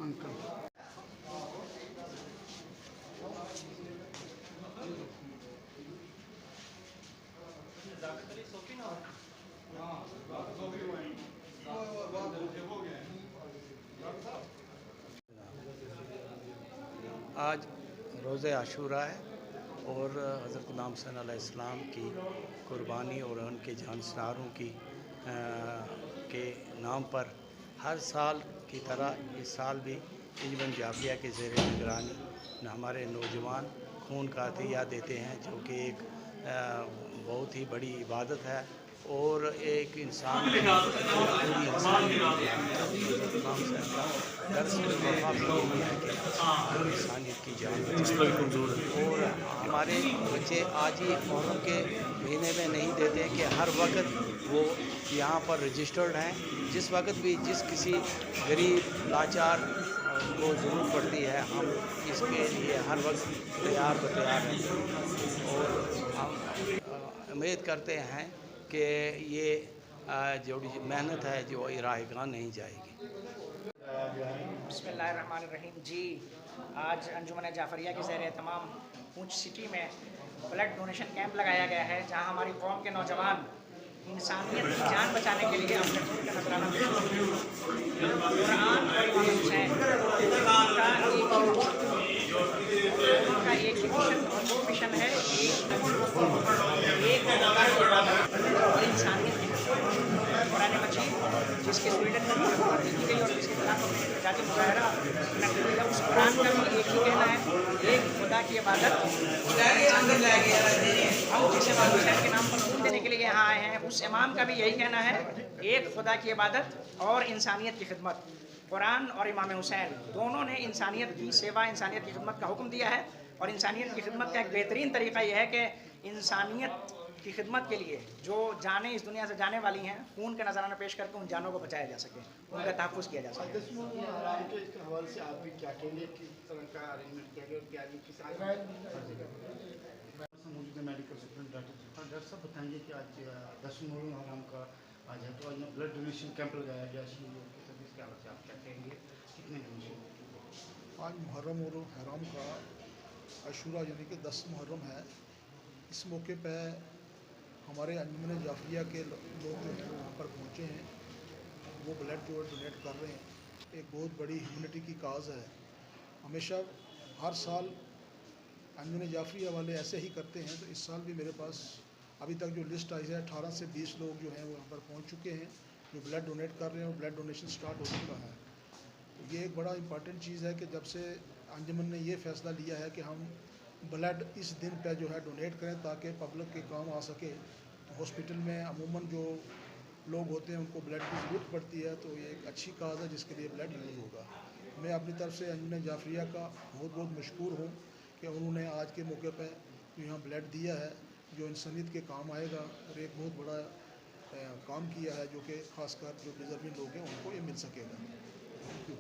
Uncle. आज रोज़े आशूरा है और हज़रत इमाम हुसैन अलैहिस्सलाम की कुर्बानी और उनके जानसनारों की के नाम पर हर साल की तरह इस साल भी इंजमन जाफिया के ज़ेर निगरानी हमारे नौजवान खून का अतिया देते हैं, जो कि एक बहुत ही बड़ी इबादत है और एक इंसान पूरी इंसान इंसानियत की जान और हमारे बच्चे आज ही मुहर्रम के महीने में नहीं देते कि हर वक्त वो यहाँ पर रजिस्टर्ड हैं। जिस वक्त भी जिस किसी गरीब लाचार को ज़रूरत पड़ती है, हम इसके लिए हर वक्त तैयार हैं और हम उम्मीद करते हैं कि ये जो मेहनत है जो राहेगान नहीं जाएगी। बिस्मिल्लाहिर्रहमानिर्रहीम। जी, आज अंजुमन जाफरिया के ज़ेर तमाम पूंछ सिटी में ब्लड डोनेशन कैंप लगाया गया है, जहां हमारी कौम के नौजवान इंसानियत की जान बचाने के लिए अपने खून का नजराना कुरान और इमाम हुसैन का एक ही मिशन और वो मिशन है एक और इंसानियत की कुरान मजीद जिसके स्वीडन में की गई और जिसके खिलाफ जाति मुजाहरा उस कुरान का भी एक ही कहना है, एक खुदा की इबादत। हम जिस इमाम हुसैन के नाम पर खून देने के लिए यहाँ आए हैं, उस इमाम का भी यही कहना है, एक खुदा की इबादत और इंसानियत की खिदमत। कुरान और इमाम हुसैन दोनों ने इंसानियत की सेवा, इंसानियत की खिदमत का हुक्म दिया है और इंसानियत की खिदमत का एक बेहतरीन तरीका यह है कि इंसानियत की खिदमत के लिए जो जानें इस दुनिया से जाने वाली हैं, खून का नजराना पेश करके उन जानों को बचाया जा सके, उनका तहफ़्फ़ुज़ किया जा सके। मेडिकल स्टूडेंट डॉक्टर साहब बताएंगे कि आज 10 मुहर्रम हराम का आज है, तो आज ब्लड डोनेशन कैंप लगाया गया इसके हालत से आप क्या कहेंगे, कितने डोनेशन? आज मुहर्रम और हराम का आशूरा यानी कि 10 मुहर्रम है। इस मौके पर हमारे अंजुमन जाफरिया के लोग जो वहाँ पर पहुँचे हैं, वो ब्लड जो डोनेट कर रहे हैं। एक बहुत बड़ी ह्यूमनिटी की काज है। हमेशा हर साल अंजुमन जाफरिया वाले ऐसे ही करते हैं, तो इस साल भी मेरे पास अभी तक जो लिस्ट आई है 18 से 20 लोग जो हैं वो यहाँ पर पहुँच चुके हैं, जो ब्लड डोनेट कर रहे हैं और ब्लड डोनेशन स्टार्ट हो चुका है। तो ये एक बड़ा इम्पॉर्टेंट चीज़ है कि जब से अंजुमन ने ये फ़ैसला लिया है कि हम ब्लड इस दिन पे जो है डोनेट करें ताकि पब्लिक के काम आ सके। तो हॉस्पिटल में अमूमन जो लोग होते हैं उनको ब्लड की ज़रूरत पड़ती है, तो ये एक अच्छी काज है जिसके लिए ब्लड यूज़ होगा। मैं अपनी तरफ से अंजुमन जाफरिया का बहुत बहुत मशकूर हूँ कि उन्होंने आज के मौके पर जो यहाँ ब्लड दिया है, जो इंसानियत के काम आएगा और एक बहुत बड़ा काम किया है, जो कि ख़ासकर जो डिज़र्विंग लोग हैं उनको ये मिल सकेगा। Thank you.